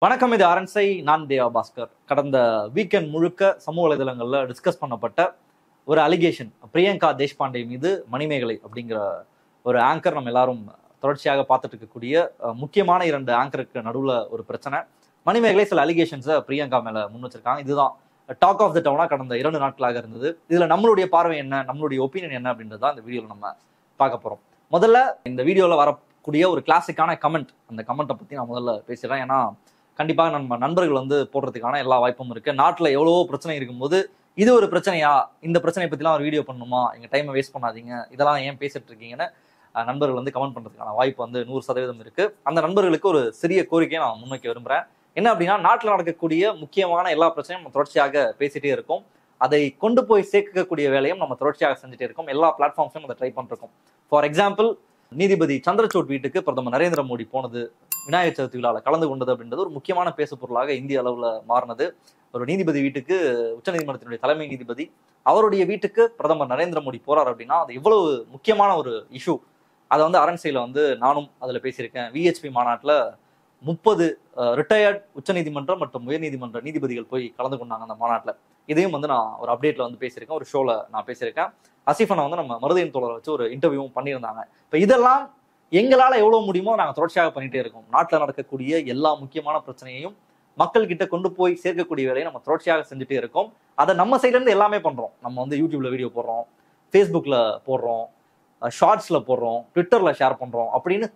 வணக்கம், இது அரண்சை. நான் தேவா பாஸ்கர். கடந்த வீக்கெண்ட் முழுக்க சமூக வலைதளங்கள்ல டிஸ்கஸ் பண்ணப்பட்ட ஒரு அலிகேஷன், பிரியங்கா தேஷ்பாண்டே மீது மணிமேகலை அப்படிங்கிற ஒரு ஆங்கர் நம்ம எல்லாரும் தொடர்ச்சியாக பார்த்துட்டு இருக்கக்கூடிய முக்கியமான இரண்டு ஆங்கருக்கு நடுவில் ஒரு பிரச்சனை. மணிமேகலை சில அலிகேஷன்ஸை பிரியங்கா மேல முன் வச்சிருக்காங்க. இதுதான் டாக் ஆஃப் த டவுனா கடந்த 2 நாட்களாக இருந்தது. இதுல நம்மளுடைய பார்வை என்ன, நம்மளுடைய ஒப்பீனியன் என்ன அப்படின்றத இந்த வீடியோல நம்ம பார்க்க போறோம். முதல்ல இந்த வீடியோல வரக்கூடிய ஒரு கிளாசிக்கான கமெண்ட், அந்த கமெண்ட்டை பத்தி நான் முதல்ல பேசுறேன். ஏன்னா கண்டிப்பாக நம்ம நண்பர்கள் போடுறதுக்கான எல்லா வாய்ப்பும் இருக்கு. நாட்டில் எவ்வளவோ பிரச்சனை இருக்கும்போது இது ஒரு பிரச்சனையா, இந்த பிரச்சனையை பத்திலாம் ஒரு வீடியோ பண்ணணுமா, எங்க டைமை வேஸ்ட் பண்ணாதீங்க, இதெல்லாம் ஏன் பேசிட்டு இருக்கீங்கன்னு நண்பர்கள் கமெண்ட் பண்றதுக்கான வாய்ப்பு 100% இருக்கு. அந்த நண்பர்களுக்கு ஒரு சிறிய கோரிக்கையை நான் முன்வைக்க விரும்புறேன். என்ன அப்படின்னா, நாட்டில் நடக்கக்கூடிய முக்கியமான எல்லா பிரச்சனையும் நம்ம தொடர்ச்சியாக பேசிட்டே இருக்கோம். அதை கொண்டு போய் சேர்க்கக்கூடிய வேலையும் நம்ம தொடர்ச்சியாக செஞ்சுட்டே இருக்கோம். எல்லா பிளாட்ஃபார்ம்ஸையும் அதை ட்ரை பண்ணிருக்கோம். ஃபார் எக்ஸாம்பிள், நீதிபதி சந்திரசூட் வீட்டுக்கு பிரதமர் நரேந்திர மோடி போனது, விநாயகர் சதுர்த்தி விழாவில் கலந்து கொண்டது அப்படின்றது ஒரு முக்கியமான பேசு பொருளாக இந்திய அளவில் மாறினது. ஒரு நீதிபதி வீட்டுக்கு, உச்சநீதிமன்றத்தினுடைய தலைமை நீதிபதி அவருடைய வீட்டுக்கு பிரதமர் நரேந்திர மோடி போறார் அப்படின்னா அது எவ்வளவு முக்கியமான ஒரு இஷ்யூ. அதை அரண்சையில நானும் அதில் பேசியிருக்கேன். விஹெச்பி மாநாட்டில் 30 ரிட்டையர்ட் உச்சநீதிமன்றம் மற்றும் உயர்நீதிமன்ற நீதிபதிகள் போய் கலந்து கொண்டாங்க அந்த மாநாட்டில். இதையும் நான் ஒரு அப்டேட்ல பேசியிருக்கேன், ஒரு ஷோல நான் பேசியிருக்கேன். அசிஃபனை நம்ம மருதையின் தோழரை வச்சு ஒரு இன்டர்வியூவும் பண்ணியிருந்தாங்க. இப்போ இதெல்லாம் எங்களால் எவ்வளோ முடியுமோ நாங்கள் தொடர்ச்சியாக பண்ணிட்டே இருக்கோம். நாட்டில் நடக்கக்கூடிய எல்லா முக்கியமான பிரச்சனையையும் மக்கள் கிட்ட கொண்டு போய் சேர்க்கக்கூடிய வேலையை நம்ம தொடர்ச்சியாக செஞ்சுட்டே இருக்கோம். அதை நம்ம சைட்லேருந்து எல்லாமே பண்ணுறோம். நம்ம யூடியூப்ல வீடியோ போடுறோம், ஃபேஸ்புக்கில் போடுறோம், ஷார்ட்ஸில் போடுறோம், ட்விட்டரில் ஷேர் பண்ணுறோம் அப்படின்னு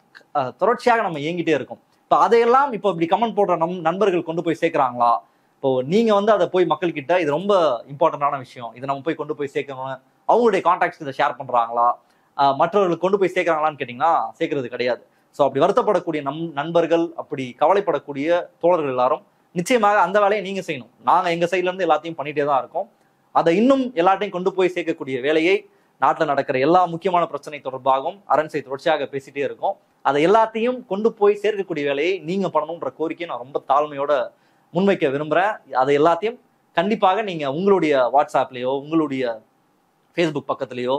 தொடர்ச்சியாக நம்ம இயங்கிட்டே இருக்கோம். இப்போ அதையெல்லாம் இப்போ இப்படி கமெண்ட் போடுற நண்பர்கள் கொண்டு போய் சேர்க்குறாங்களா? இப்போ நீங்கள் அதை போய் மக்கள்கிட்ட இது ரொம்ப இம்பார்ட்டண்டான விஷயம், இதை நம்ம போய் கொண்டு போய் சேர்க்கணும்னு அவங்களுடைய கான்டாக்ட்ஸ் இதை ஷேர் பண்ணுறாங்களா, மற்றவர்களுக்கு கொண்டு போய் சேர்க்குறாங்களான்னு கேட்டிங்கன்னா சேர்க்கறது கிடையாது. ஸோ அப்படி வருத்தப்படக்கூடிய நண்பர்கள், அப்படி கவலைப்படக்கூடிய தோழர்கள் எல்லாரும் நிச்சயமாக அந்த வேலையை நீங்கள் செய்யணும். நாங்கள் எங்கள் சைட்லேருந்து எல்லாத்தையும் பண்ணிகிட்டே தான் இருக்கோம். அதை இன்னும் எல்லாத்தையும் கொண்டு போய் சேர்க்கக்கூடிய வேலையை நாட்டில் நடக்கிற எல்லா முக்கியமான பிரச்சனை தொடர்பாகவும் அரண்சை தொடர்ச்சியாக பேசிகிட்டே இருக்கோம். அதை எல்லாத்தையும் கொண்டு போய் சேர்க்கக்கூடிய வேலையை நீங்கள் பண்ணணுன்ற கோரிக்கையை நான் ரொம்ப தாழ்மையோட முன்வைக்க விரும்புகிறேன். அதை எல்லாத்தையும் கண்டிப்பாக நீங்கள் உங்களுடைய வாட்ஸ்அப்லேயோ உங்களுடைய ஃபேஸ்புக் பக்கத்துலேயோ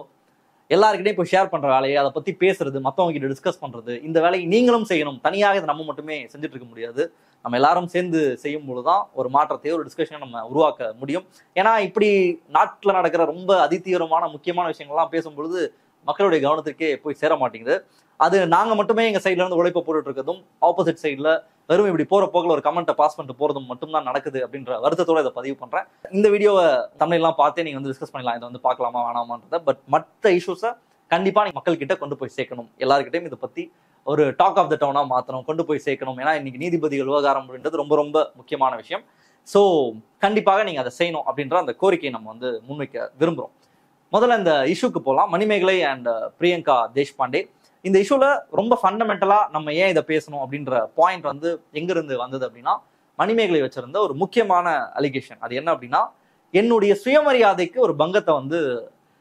எல்லாருக்கிட்டையும் போய் ஷேர் பண்ணுற வேலையை, அதை பற்றி பேசுறது, மற்றவங்க கிட்ட டிஸ்கஸ் பண்ணுறது, இந்த வேலையை நீங்களும் செய்யணும். தனியாக இதை நம்ம மட்டுமே செஞ்சுட்டு இருக்க முடியாது. நம்ம எல்லாரும் சேர்ந்து செய்யும் பொழுதுதான் ஒரு மாற்றத்தையோ ஒரு டிஸ்கஷனை நம்ம உருவாக்க முடியும். ஏன்னா இப்படி நாட்டில் நடக்கிற ரொம்ப அதிதீவிரமான முக்கியமான விஷயங்கள்லாம் பேசும்பொழுது மக்களுடைய கவனத்திற்கே போய் சேர மாட்டேங்குது. அது நாங்கள் மட்டுமே எங்கள் சைட்ல இருந்து உழைப்பை போட்டுட்டு இருக்கிறதும், ஆப்போசிட் சைட்ல வெறும் இப்படி போற போக்கில் ஒரு கமெண்ட்டை பாஸ் பண்ணிட்டு போறதும் மட்டும்தான் நடக்குது அப்படின்ற வருத்தத்தோட இதை பதிவு பண்றேன். இந்த வீடியோவை தமிழ்லாம் பார்த்தே நீங்க டிஸ்கஸ் பண்ணலாம், இதை பார்க்கலாமா வேணாமான்றத. பட் மற்ற இஷ்யூஸை கண்டிப்பா நீங்க மக்கள் கிட்ட கொண்டு போய் சேர்க்கணும். எல்லாருக்கிட்டையும் இதை பத்தி ஒரு டாக் ஆஃப் த டவுனா மாற்றணும், கொண்டு போய் சேர்க்கணும். ஏன்னா இன்னைக்கு நீதிபதிகள் விவகாரம் அப்படின்றது ரொம்ப ரொம்ப முக்கியமான விஷயம். ஸோ கண்டிப்பாக நீங்க அதை செய்யணும் அப்படின்ற அந்த கோரிக்கையை நம்ம முன்வைக்க விரும்புறோம். முதல்ல இந்த இஷ்யூக்கு போகலாம். மணிமேகலை அண்ட் பிரியங்கா தேஷ்பாண்டே, இந்த இஷ்யூல ரொம்ப ஃபண்டமெண்டலா நம்ம ஏன் இதை பேசணும் அப்படின்ற பாயிண்ட் எங்கிருந்து வந்தது அப்படின்னா, மணிமேகலை வச்சிருந்த ஒரு முக்கியமான அலிகேஷன். அது என்ன அப்படின்னா, என்னுடைய சுயமரியாதைக்கு ஒரு பங்கத்தை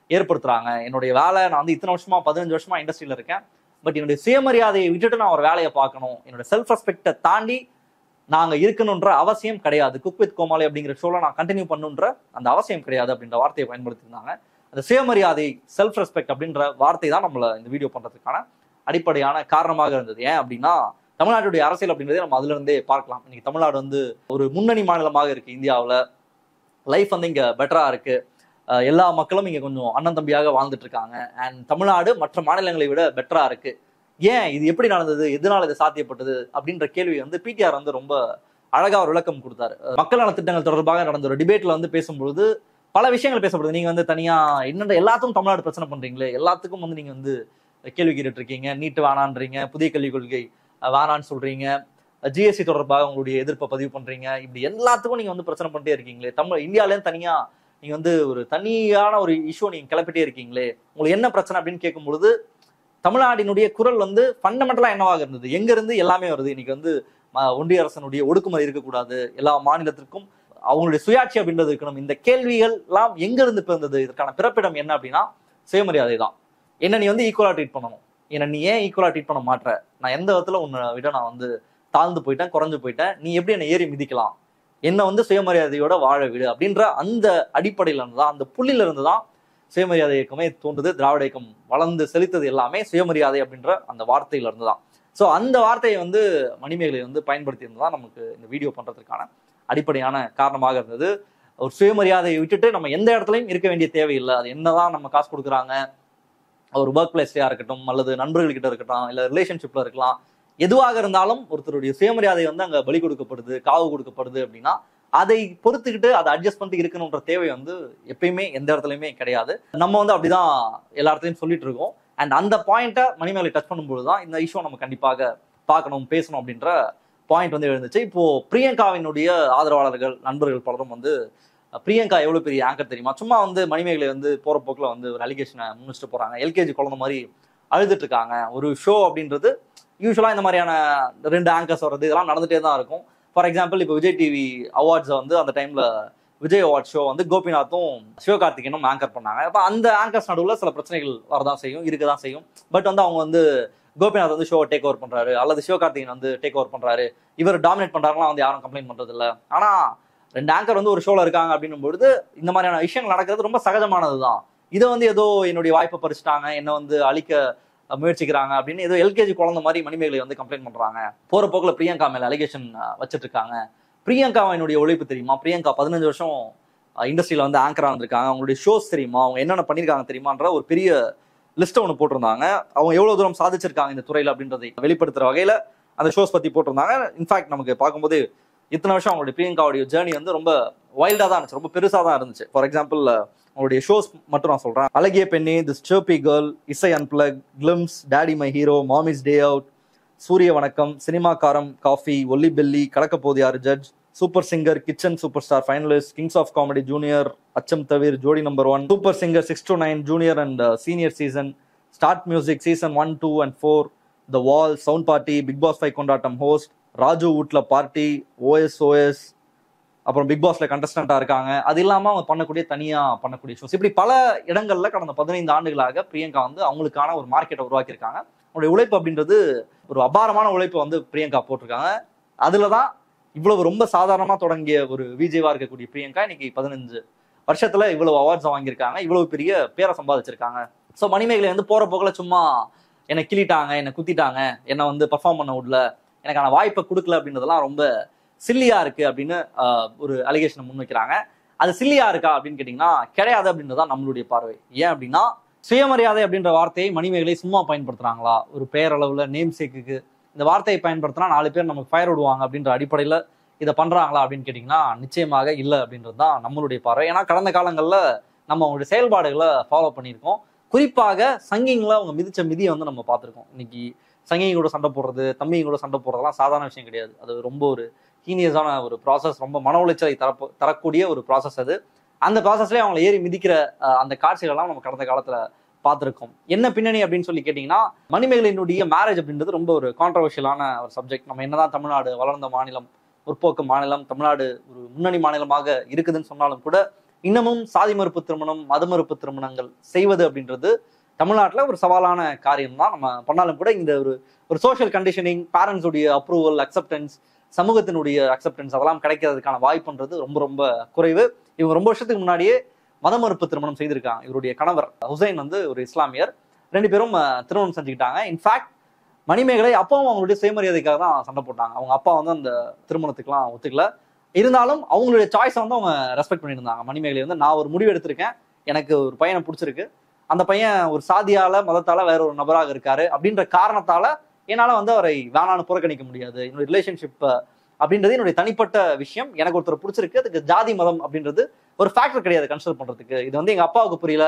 ஏற்படுத்துறாங்க. என்னுடைய வேலை, நான் இத்தனை வருஷமா 15 வருஷமா இண்டஸ்ட்ரியில இருக்கேன். பட் என்னுடைய சுயமரியாதையை விட்டுட்டு நான் ஒரு வேலையை பார்க்கணும், என்னோட செல்ஃப் ரெஸ்பெக்டை தாண்டி நாங்க இருக்கணுன்ற அவசியம் கிடையாது. குக் வித் கோமாளி அப்படிங்கிற ஷோல நான் கண்டினியூ பண்ணுன்ற அந்த அவசியம் கிடையாது அப்படின்ற வார்த்தையை பயன்படுத்தியிருந்தாங்க. அந்த சுயமரியாதை, செல்ஃப் ரெஸ்பெக்ட் அப்படின்ற வார்த்தை தான் நம்மள இந்த வீடியோ பண்றதுக்கான அடிப்படையான காரணமாக இருந்தது. ஏன் அப்படின்னா, தமிழ்நாட்டுடைய அரசியல் அப்படின்றதே நம்ம அதுல இருந்தே பார்க்கலாம். இன்னைக்கு தமிழ்நாடு ஒரு முன்னணி மாநிலமாக இருக்கு இந்தியாவில். லைஃப் இங்க பெட்டரா இருக்கு. எல்லா மக்களும் இங்க கொஞ்சம் அண்ணன் தம்பியாக வாழ்ந்துட்டு இருக்காங்க. அண்ட் தமிழ்நாடு மற்ற மாநிலங்களை விட பெட்டரா இருக்கு. ஏன் இது எப்படி நடந்தது, எதனால இது சாத்தியப்பட்டது அப்படின்ற கேள்வி பிடிஆர் ரொம்ப அழகா ஒரு விளக்கம் கொடுத்தாரு. மக்கள் நல திட்டங்கள் தொடர்பாக நடந்த ஒரு டிபேட்ல பேசும்பொழுது பல விஷயங்கள் பேசப்படுது. நீங்க தனியா என்னென்ன எல்லாத்துக்கும் தமிழ்நாடு பிரச்சனை பண்றீங்களே, எல்லாத்துக்கும் நீங்க கேள்வி கேட்டுட்டு இருக்கீங்க. நீட்டு வேணான்றீங்க, புதிய கல்விக் கொள்கை வேணான்னு சொல்றீங்க, ஜிஎஸ்டி தொடர்பாக உங்களுடைய எதிர்ப்பை பதிவு பண்றீங்க. இப்படி எல்லாத்துக்கும் நீங்க பிரச்சனை பண்ணிட்டே இருக்கீங்களே, இந்தியாவிலேருந்து தனியா நீங்க ஒரு தனியான ஒரு இஷ்யூ நீங்க கிளப்பிட்டே இருக்கீங்களே, உங்களுக்கு என்ன பிரச்சனை அப்படின்னு கேட்கும் பொழுது தமிழ்நாட்டினுடைய குரல் ஃபண்டமெண்டலா என்னவாக இருந்தது, எங்க இருந்து எல்லாமே வருது. இன்னைக்கு ஒன்றிய அரசனுடைய ஒடுக்குமுறை இருக்கக்கூடாது, எல்லா மாநிலத்திற்கும் அவங்களுடைய சுயாட்சி அப்படின்றது இருக்கணும். இந்த கேள்விகள் எல்லாம் எங்க இருந்து பிறந்தது? இதற்கான பிறப்பிடம் என்ன அப்படின்னா சுயமரியாதை தான். என்ன நீ ஈக்குவலா ட்ரீட் பண்ணணும், என்ன நீ ஏன் ஈக்குவலா ட்ரீட் பண்ண மாட்ற, நான் எந்த விதத்துல உன்னை விட நான் தாழ்ந்து போயிட்டேன், குறைஞ்சு போயிட்டேன், நீ எப்படி என்னை ஏறி மிதிக்கலாம், என்ன சுயமரியாதையோட வாழ விடு அப்படின்ற அந்த அடிப்படையில இருந்துதான், அந்த புள்ளியில இருந்துதான் சுயமரியாதை இயக்கமே தோன்றுது. திராவிட இயக்கம் வளர்ந்து செலுத்தது எல்லாமே சுயமரியாதை அப்படின்ற அந்த வார்த்தையில இருந்துதான். ஸோ அந்த வார்த்தையை வந்து மணிமேகலை வந்து பயன்படுத்தி இருந்ததான் நமக்கு இந்த வீடியோ பண்றதுக்கான அடிப்படையான காரணமாக இருந்தது. ஒரு சுயமரியாதையை விட்டுட்டு நம்ம எந்த இடத்துலையும் இருக்க வேண்டிய தேவையில்லை. அது என்னதான் நம்ம காசு கொடுக்குறாங்க, ஒரு ஒர்க் பிளேஸ்லயா இருக்கட்டும், அல்லது நண்பர்கள்கிட்ட இருக்கட்டும், இல்ல ரிலேஷன்ஷிப்ல இருக்கலாம், எதுவாக இருந்தாலும் ஒருத்தருடைய சுயமரியாதை வந்து அங்க பலி கொடுக்கப்படுது, காவு கொடுக்கப்படுது அப்படின்னா அதை பொறுத்துக்கிட்டு அதை அட்ஜஸ்ட் பண்ணிட்டு இருக்கணும்ன்ற தேவை வந்து எப்பயுமே எந்த இடத்துலயுமே கிடையாது. நம்ம வந்து அப்படிதான் எல்லா இடத்துலையும் சொல்லிட்டு இருக்கோம். அண்ட் அந்த பாயிண்ட்டை மணிமேகலை டச் பண்ணும்போது தான் இந்த இஷ்யூ நம்ம கண்டிப்பாக பார்க்கணும், பேசணும் அப்படின்ற பாயிண்ட் வந்து எழுந்துச்சு. இப்போ பிரியங்காவினுடைய ஆதரவாளர்கள், நண்பர்கள் பலரும் வந்து பிரியங்கா எவ்வளவு பெரிய ஆங்கர் தெரியுமா, சும்மா வந்து மணிமேகலை வந்து போற போக்குல வந்து ஒரு அலிகேஷனை முன்னிச்சுட்டு போறாங்க, எல்கேஜி குழந்தை மாதிரி அழுதுட்டு இருக்காங்க. ஒரு ஷோ அப்படின்றது யூஸ்வலா இந்த மாதிரியான 2 ஆங்கர்ஸ் வர்றது இதெல்லாம் நடந்துட்டே தான் இருக்கும். ஃபார் எக்ஸாம்பிள் இப்போ விஜய் டிவி அவார்ட்ஸை வந்து அந்த டைம்ல விஜய் அவார்ட் ஷோ வந்து கோபிநாத்தும் சிவகார்த்திகேயனும் ஆங்கர் பண்ணாங்க. அப்போ அந்த ஆங்கர்ஸ் நடுவில் சில பிரச்சனைகள் வரதான் செய்யும், இருக்கதான் செய்யும். பட் வந்து அவங்க வந்து கோபிநாத் வந்து ஷோவை டேக் ஓவர் பண்றாரு, அல்லது சிவகார்த்திகேயன் வந்து டேக் ஓவர் பண்றாரு, இவர் டாமினேட் பண்றாருலாம் வந்து யாரும் கம்ப்ளைண்ட் பண்றது இல்லை. ஆனா 2 ஆங்கர் வந்து ஒரு ஷோல இருக்காங்க அப்படின்னும் பொழுது இந்த மாதிரியான விஷயங்கள் நடக்கிறது ரொம்ப சகஜமானதுதான். இதை வந்து ஏதோ என்னுடைய வாய்ப்பை பறிச்சுட்டாங்க, என்ன வந்து அழிக்க முயற்சிக்கிறாங்க அப்படின்னு ஏதோ எல்கேஜி குழந்தை மாதிரி மணிமேகலை வந்து கம்ப்ளைண்ட் பண்றாங்க. போற போக்குல பிரியங்கா மேல அலிகேஷன் வச்சிட்டு இருக்காங்க. பிரியங்காவினுடைய உழைப்பு தெரியுமா, பிரியங்கா 15 வருஷம் இண்டஸ்ட்ரியில வந்து ஆங்கரா இருந்திருக்காங்க, அவங்களுடைய ஷோஸ் தெரியுமா, அவங்க என்னென்ன பண்ணிருக்காங்க தெரியுமான்ற ஒரு பெரிய லிஸ்ட்டை ஒன்று போட்டிருந்தாங்க. அவங்க எவ்வளவு தூரம் சாதிச்சிருக்காங்க இந்த துறையில அப்படின்றதை வெளிப்படுத்துற வகையில அந்த ஷோஸ் பத்தி போட்டிருந்தாங்க. இன்ஃபேக்ட் நமக்கு பார்க்கும்போது இத்தனை வருஷம் அவங்களுடைய பிரியங்காவுடைய ஜேர்னி வந்து ரொம்ப வைல்டா தான் இருந்துச்சு, ரொம்ப பெருசா தான் இருந்துச்சு. ஃபார் எக்ஸாம்பிள் அவங்களுடைய ஷோஸ் மட்டும் நான் சொல்றேன். அழகிய பெண்ணே, திஸ் சர்பி girl, Isai unplug, glimpse, daddy my hero, mommy's day out, Surya Vanakkam, cinema காரம் காஃபி, ஒல்லி பெல்லி, கடக்க போது யாரு judge, Super Singer, Kitchen Super Star finalist, Kings of Comedy Junior, Achcham Thavir, Jodi number 1, Super Singer 6 to 9 junior and senior season, Start Music season 1, 2 and 4, The Wall, sound party, Bigg Boss 5 கொண்டாட்டம் host, Raju வீட்ல party, OS, அப்புறம் big பாஸ்ல கண்டஸ்டண்டா இருக்காங்க. அது இல்லாம அவங்க பண்ணக்கூடிய தனியா பண்ணக்கூடிய ஷோஸ், இப்படி பல இடங்கள்ல கடந்த 15 ஆண்டுகளாக பிரியங்கா வந்து அவங்களுக்கான ஒரு மார்க்கெட்டை உருவாக்கியிருக்காங்க. அவங்களுடைய உழைப்பு அப்படின்றது ஒரு அபாரமான உழைப்பு வந்து பிரியங்கா போட்டிருக்காங்க. அதுலதான் இவ்வளவு ரொம்ப சாதாரணமா தொடங்கிய ஒரு விஜேவா இருக்கக்கூடிய பிரியங்கா இன்னைக்கு 15 வருஷத்துல இவ்வளவு அவார்ட்ஸ் வாங்கியிருக்காங்க, இவ்வளவு பெரிய பேரை சம்பாதிச்சிருக்காங்க. ஸோ மணிமேகலை வந்து போற போக்குல சும்மா என்னை கிள்ளிட்டாங்க, என்னை குத்திட்டாங்க, என்னை வந்து பர்ஃபார்ம் பண்ண விடல, எனக்கான வாய்ப்பை கொடுக்கல அப்படின்றதெல்லாம் ரொம்ப சில்லியா இருக்கு அப்படின்னு ஒரு அலிகேஷனை முன்வைக்கிறாங்க. அது சில்லியா இருக்கா அப்படின்னு கேட்டீங்கன்னா கிடையாது அப்படின்றதான் நம்மளுடைய பார்வை. ஏன் அப்படின்னா சுயமரியாதை அப்படின்ற வார்த்தையை மணிமேகலை சும்மா பயன்படுத்துறாங்களா, ஒரு பெயரளவுல நேம் சேக்குக்கு இந்த வார்த்தையை பயன்படுத்தினா 4 பேர் நமக்கு ஃபயர் விடுவாங்க அப்படின்ற அடிப்படையில இதை பண்றாங்களா அப்படின்னு கேட்டீங்கன்னா நிச்சயமாக இல்லை அப்படின்றது தான் நம்மளுடைய பார்வை. ஏன்னா கடந்த காலங்கள்ல நம்ம அவங்களுடைய செயல்பாடுகளை ஃபாலோ பண்ணியிருக்கோம். குறிப்பாக சங்கிங்ல அவங்க மிதிச்ச மிதியை வந்து நம்ம பார்த்துருக்கோம். இன்னைக்கு சங்கிங்க கூட சண்டை போடுறது, தம்பிங்க கூட சண்டை போடுறதுலாம் சாதாரண விஷயம் கிடையாது. அது ரொம்ப ஒரு ஹீனியஸான ஒரு ப்ராசஸ், ரொம்ப மன உளைச்சலை தரக்கூடிய ஒரு ப்ராசஸ். அது அந்த ப்ராசஸ்லேயே அவங்களை ஏறி மிதிக்கிற அந்த காட்சிகள்லாம் நம்ம கடந்த காலத்துல பார்த்துருக்கோம். என்ன பின்னணி அப்படின்னு சொல்லி கேட்டீங்கன்னா மணிமேகலையினுடைய மேரேஜ் அப்படின்றது ரொம்ப ஒரு கான்ட்ரவர்ஷியலான ஒரு சப்ஜெக்ட். நம்ம என்னதான் தமிழ்நாடு வளர்ந்த மாநிலம், முற்போக்கு மாநிலம், தமிழ்நாடு ஒரு முன்னணி மாநிலமாக இருக்குதுன்னு சொன்னாலும் கூட இன்னமும் சாதி மறுப்பு திருமணம், மத மறுப்பு திருமணங்கள் செய்வது அப்படின்றது தமிழ்நாட்டில் ஒரு சவாலான காரியம் தான். நம்ம பண்ணாலும் கூட இந்த ஒரு சோஷியல் கண்டிஷனிங், பேரண்ட்ஸுடைய அப்ரூவல், அக்செப்டன்ஸ், சமூகத்தினுடைய அக்செப்டன்ஸ் அதெல்லாம் கிடைக்கிறதுக்கான வாய்ப்புன்றது ரொம்ப ரொம்ப குறைவு. இவங்க ரொம்ப வருஷத்துக்கு முன்னாடியே மத மறுப்பு திருமணம் செய்திருக்காங்க. இவருடைய கணவர் ஹுசைன் வந்து ஒரு இஸ்லாமியர், 2 பேரும் திருமணம் செஞ்சுக்கிட்டாங்க. இன்ஃபேக்ட் மணிமேகலை அப்பாவும் அவங்களுடைய சுயமரியாதைக்காக தான் சண்டை போட்டாங்க. அவங்க அப்பா வந்து அந்த திருமணத்துக்குலாம் ஒத்துக்கல. இருந்தாலும் அவங்களுடைய சாய்ஸை வந்து அவங்க ரெஸ்பெக்ட் பண்ணியிருந்தாங்க. மணிமேகலை வந்து நான் ஒரு முடிவு எடுத்திருக்கேன், எனக்கு ஒரு பையனை பிடிச்சிருக்கு, அந்த பையன் ஒரு சாதியால மதத்தால வேற ஒரு நபராக இருக்காரு அப்படின்ற காரணத்தால என்னால வந்து அவரை வேணான்னு புறக்கணிக்க முடியாது. என்னுடைய ரிலேஷன்ஷிப் அப்படின்றது என்னுடைய தனிப்பட்ட விஷயம், எனக்கு ஒருத்தர் பிடிச்சிருக்கு, அதுக்கு ஜாதி மதம் அப்படின்றது ஒரு ஃபேக்டர் கிடையாது கன்சிடர் பண்றதுக்கு. இது வந்து எங்க அப்பாவுக்கு புரியல,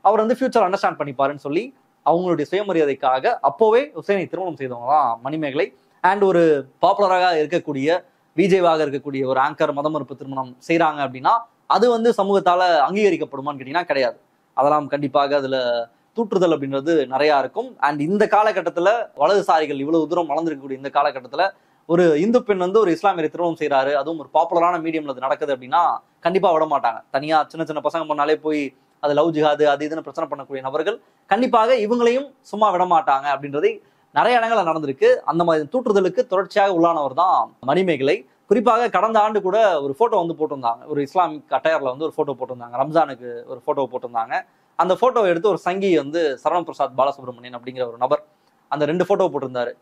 அவர் வந்து ஃபியூச்சர் அண்டர்ஸ்டாண்ட் பண்ணிப்பாருன்னு சொல்லி அவங்களுடைய சுயமரியாதைக்காக அப்போவே ஹுசைனை திருமணம் செய்தவங்க தான் மணிமேகலை. அண்ட் ஒரு பாப்புலராக இருக்கக்கூடிய விஜேவாக இருக்கக்கூடிய ஒரு ஆங்கர் மத மறுப்பு திருமணம் செய்யறாங்க அப்படின்னா அது வந்து சமூகத்தால அங்கீகரிக்கப்படுமான்னு கேட்டீங்கன்னா கிடையாது. அதெல்லாம் கண்டிப்பாக அதுல தூற்றுதல் அப்படின்றது நிறைய இருக்கும். அண்ட் இந்த காலகட்டத்துல வலதுசாரிகள் இவ்வளவு தூரம் வளர்ந்துருக்கக்கூடிய இந்த காலகட்டத்துல ஒரு இந்து பெண் வந்து ஒரு இஸ்லாமியரை திருமணம் செய்யறாரு, அதுவும் ஒரு பாப்புலரான மீடியம்ல அது நடக்குது அப்படின்னா கண்டிப்பா விட மாட்டாங்க. தனியா சின்ன சின்ன பசங்க பண்ணாலே போய் அது லவ் ஜிஹாது அது இதுன்னு பிரச்சனை பண்ணக்கூடிய நபர்கள் கண்டிப்பாக இவங்களையும் சும்மா விட மாட்டாங்க அப்படின்றதை நிறைய இடங்கள்ல நடந்திருக்கு. அந்த மாதிரி தூற்றுதலுக்கு தொடர்ச்சியாக உள்ளானவர் தான் மணிமேகலை. குறிப்பாக கடந்த ஆண்டு கூட ஒரு போட்டோ வந்து போட்டிருந்தாங்க, ஒரு இஸ்லாமிக் அட்டையர்ல வந்து ஒரு போட்டோ போட்டிருந்தாங்க, ரம்ஜானுக்கு ஒரு போட்டோ போட்டிருந்தாங்க. அந்த போட்டோவை எடுத்து ஒரு சங்கி வந்து சரவண பிரசாத் பாலசுப்ரமணியன் அப்படிங்கிற ஒரு நபர் அந்த 2 போட்டோ போட்டிருந்தாரு.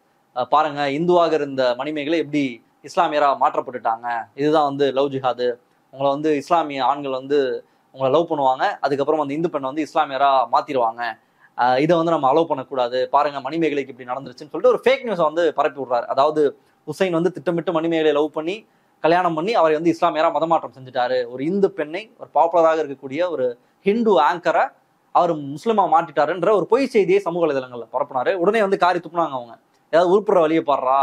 பாருங்க இந்துவாக இருந்த மணிமேகலை எப்படி இஸ்லாமியரா மாற்றப்பட்டுட்டாங்க, இதுதான் வந்து லவ் ஜிஹாது, உங்களை வந்து இஸ்லாமிய ஆண்கள் வந்து உங்களை லவ் பண்ணுவாங்க, அதுக்கப்புறம் அந்த இந்து பெண்ணை வந்து இஸ்லாமியரா மாத்திடுவாங்க, இதை வந்து நம்ம அலோவ் பண்ணக்கூடாது, பாருங்க மணிமேகலைக்கு இப்படி நடந்துருச்சுன்னு சொல்லிட்டு ஒரு ஃபேக் நியூஸை வந்து பரப்பி விடுறாரு. அதாவது ஹுசைன் வந்து திட்டமிட்டு மணிமேகலை லவ் பண்ணி கல்யாணம் பண்ணி அவரை வந்து இஸ்லாமியரா மதமாற்றம் செஞ்சுட்டாரு, ஒரு இந்து பெண்ணை ஒரு பாப்புலராக இருக்கக்கூடிய ஒரு ஹிந்து ஆங்கரை அவர் முஸ்லிமா மாட்டிட்டாருன்ற ஒரு பொய் செய்தியை சமூக வலைதளங்கள்ல பரப்புனாரு. உடனே வந்து காரி துப்புனாங்க அவங்க, ஏதாவது உருப்புற வழியை பாடுறா,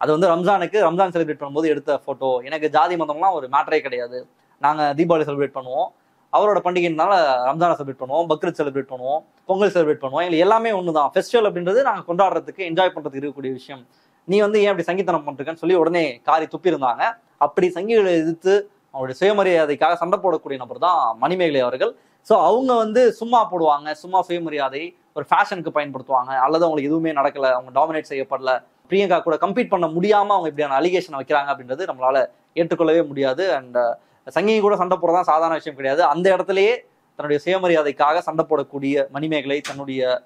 அது வந்து ரம்ஜான் செலிப்ரேட் பண்ணும்போது எடுத்த போட்டோ, எனக்கு ஜாதி மதம்லாம் ஒரு மேட்டரே கிடையாது, நாங்க தீபாவளி செலிப்ரேட் பண்ணுவோம், அவரோட பண்டிகைனால ரம்ஜானை செலிப்ரேட் பண்ணுவோம், பக்ரீத் செலிப்ரேட் பண்ணுவோம், பொங்கல் செலிப்ரேட் பண்ணுவோம், எங்களுக்கு எல்லாமே ஒண்ணுதான், ஃபெஸ்டிவல் அப்படின்றது நாங்க கொண்டாடுறதுக்கு என்ஜாய் பண்றதுக்கு இருக்கக்கூடிய விஷயம், நீ வந்து ஏன் அப்படி சங்கீதனம் பண்றேன்னு சொல்லி உடனே காரி துப்பி இருந்தாங்க. அப்படி சங்கிகளை எதிர்த்து அவங்களுடைய சுயமரியாதைக்காக சண்டை போடக்கூடிய நபர் தான் மணிமேகலை அவர்கள். ஸோ அவங்க வந்து சும்மா போடுவாங்க, சும்மா சுயமரியாதை ஒரு ஃபேஷனுக்கு பயன்படுத்துவாங்க, அல்லது அவங்களுக்கு எதுவுமே நடக்கல, அவங்க டாமினேட் செய்யப்படல, பிரியங்கா கூட கம்பீட் பண்ண முடியாம அவங்க இப்படியான அலிகேஷன் வைக்கிறாங்க அப்படின்றது நம்மளால ஏற்றுக்கொள்ளவே முடியாது. அண்ட் சங்கி கூட சண்டை போடுறதான் சாதாரண விஷயம் கிடையாது. அந்த இடத்துலயே தன்னுடைய சுயமரியாதைக்காக சண்டை போடக்கூடிய மணிமேகலை தன்னுடைய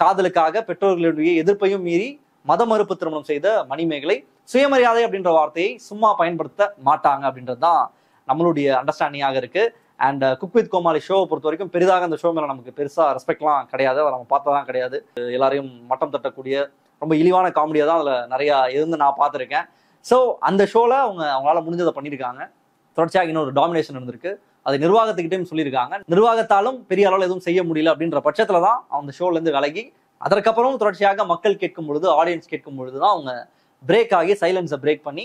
காதலுக்காக பெற்றோர்களுடைய எதிர்ப்பையும் மீறி மத மறுப்பு திருமணம் செய்த மணிமேகலை சுயமரியாதை அப்படின்ற வார்த்தையை சும்மா பயன்படுத்த மாட்டாங்க அப்படின்றது தான் நம்மளுடைய அண்டர்ஸ்டாண்டிங்காக இருக்கு. அண்ட் குக் வித் கோமாளி ஷோவை பொறுத்த வரைக்கும் பெரிதாக அந்த ஷோ மேல நமக்கு பெருசா ரெஸ்பெக்ட்லாம் கிடையாது, அதை நம்ம பார்த்ததான் கிடையாது. எல்லாரையும் மட்டம் தட்டக்கூடிய ரொம்ப இழிவான காமெடியா தான் அதுல நிறைய இருந்து நான் பார்த்துருக்கேன். ஸோ அந்த ஷோல அவங்களால முடிஞ்சதை பண்ணியிருக்காங்க. தொடர்ச்சியாக இன்னொரு டாமினேஷன் இருந்திருக்கு, அது நிர்வாகத்துக்கிட்டையும் சொல்லியிருக்காங்க. நிர்வாகத்தாலும் பெரிய அளவில் எதுவும் செய்ய முடியல அப்படின்ற பட்சத்துல தான் அந்த ஷோல இருந்து விலகி அதற்கப்புறம் தொடர்ச்சியாக மக்கள் கேட்கும் பொழுது, ஆடியன்ஸ் கேட்கும் பொழுது தான் அவங்க பிரேக் ஆகி சைலன்ஸை பிரேக் பண்ணி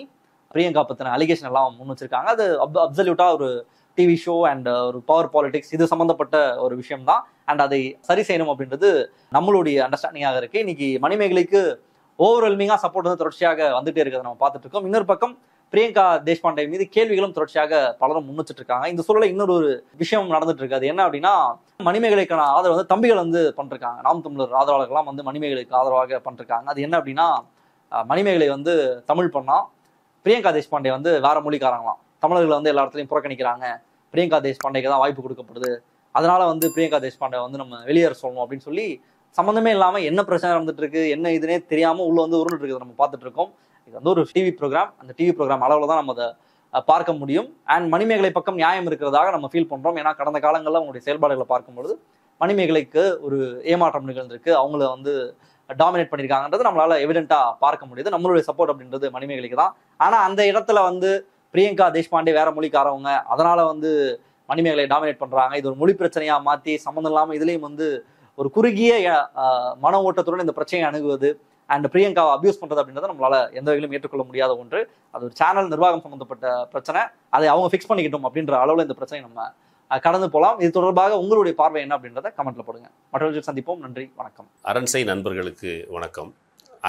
பிரியங்கா பத்தின அலிகேஷன் எல்லாம் முன் வச்சிருக்காங்க. அது அப்சல்யூட்டா ஒரு டிவி ஷோ அண்ட் ஒரு பவர் பாலிடிக்ஸ் இது சம்பந்தப்பட்ட ஒரு விஷயம் தான். அண்ட் அதை சரி செய்யணும் அப்படின்றது நம்மளுடைய அண்டர்ஸ்டாண்டிங்காக இருக்கு. இன்னைக்கு மணிமேகலைக்கு ஓவர்வெல்மிங்கா சப்போர்ட் வந்து தொடர்ச்சியாக வந்துட்டே இருக்கிறத நம்ம பார்த்துட்டு இருக்கோம். இன்னொரு பக்கம் பிரியங்கா தேஷ்பாண்டே மீது கேள்விகளும் தொடர்ச்சியாக பலரும் முன் வச்சுட்டு இருக்காங்க. இந்த சூழல இன்னொரு விஷயம் நடந்துட்டு இருக்கு. அது என்ன அப்படின்னா, மணிமேகலைக்கான ஆதரவு வந்து தம்பிகள் வந்து பண்றாங்க, நாம் தமிழர் ஆதரவாளர்கள்லாம் வந்து மணிமேகலைக்கு ஆதரவாக பண்றாங்க. அது என்ன அப்படின்னா, மணிமேகலை வந்து தமிழ் பண்ணா பிரியங்கா தேஷ்பாண்டே வந்து வேற மொழிக்காரங்களாம், தமிழர்களை வந்து எல்லா இடத்துலையும் புறக்கணிக்கிறாங்க, பிரியங்கா தேஷ்பாண்டேக்கு தான் வாய்ப்பு கொடுக்கப்படுது, அதனால வந்து பிரியங்கா தேஷ்பாண்டே வந்து நம்ம வெளியேற சொல்லணும் அப்படின்னு சொல்லி சம்மந்தமே இல்லாம என்ன பிரச்சனை நடந்துட்டு இருக்கு, என்ன இதுனே தெரியாம உள்ள வந்து உருண்டு இருக்குது நம்ம பார்த்துட்டு இருக்கோம். இது வந்து ஒரு டிவி ப்ரோக்ராம், அந்த டிவி ப்ரோக்ராம் அளவில் தான் நம்ம அதை பார்க்க முடியும். அண்ட் மணிமேகலை பக்கம் நியாயம் இருக்கிறதாக நம்ம ஃபீல் பண்றோம். ஏன்னா கடந்த காலங்களில் அவங்களுடைய செயல்பாடுகளை பார்க்கும்பொழுது மணிமேகலைக்கு ஒரு ஏமாற்றம் நிகழ்ந்திருக்கு, அவங்கள வந்து டாமினேட் பண்ணியிருக்காங்கன்றது நம்மளால எவிடென்ட்டா பார்க்க முடியுது. நம்மளுடைய சப்போர்ட் அப்படின்றது மணிமேகலைக்கு தான். ஆனா அந்த இடத்துல வந்து பிரியங்கா தேஷ்பாண்டே வேற மொழிக்காரவங்க, அதனால வந்து மணிமேகலை டாமினேட் பண்றாங்க, இது ஒரு மொழி பிரச்சனையா மாத்தி சம்மந்தம் இல்லாம இதுலயும் வந்து ஒரு குறுகிய மன ஓட்டத்துடன் இந்த பிரச்சனையை அணுகுவது அண்ட் பிரியங்காவை அபியூஸ் பண்றது அப்படின்றத நம்மளால எந்த வகையிலும் ஏற்றுக்கொள்ள முடியாத ஒன்று. அது ஒரு சேனல் நிர்வாகம் சம்பந்தப்பட்ட பிரச்சனை, அதை அவங்க ஃபிக்ஸ் பண்ணிக்கிட்டோம் அப்படின்ற அளவுல இந்த பிரச்சனை நம்ம கடந்து போகலாம். இது தொடர்பாக உங்களுடைய பார்வை என்ன அப்படின்றத கமெண்ட்ல போடுங்க. மற்றவர்கள் சந்திப்போம். நன்றி, வணக்கம். அரண்சை நண்பர்களுக்கு வணக்கம்.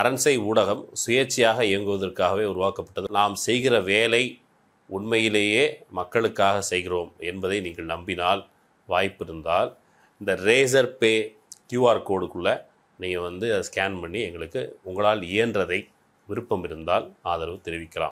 அரண்சை ஊடகம் சுயேட்சையாக இயங்குவதற்காகவே உருவாக்கப்பட்டது. நாம் செய்கிற வேலை உண்மையிலேயே மக்களுக்காக செய்கிறோம் என்பதை நீங்கள் நம்பினால், வாய்ப்பு இருந்தால் இந்த ரேசர் பே கியூஆர் கோடுக்குள்ளே நீங்கள் வந்து அதை ஸ்கேன் பண்ணி எங்களுக்கு உங்களால் இயன்றதை விருப்பம் இருந்தால் ஆதரவு தெரிவிக்கலாம்.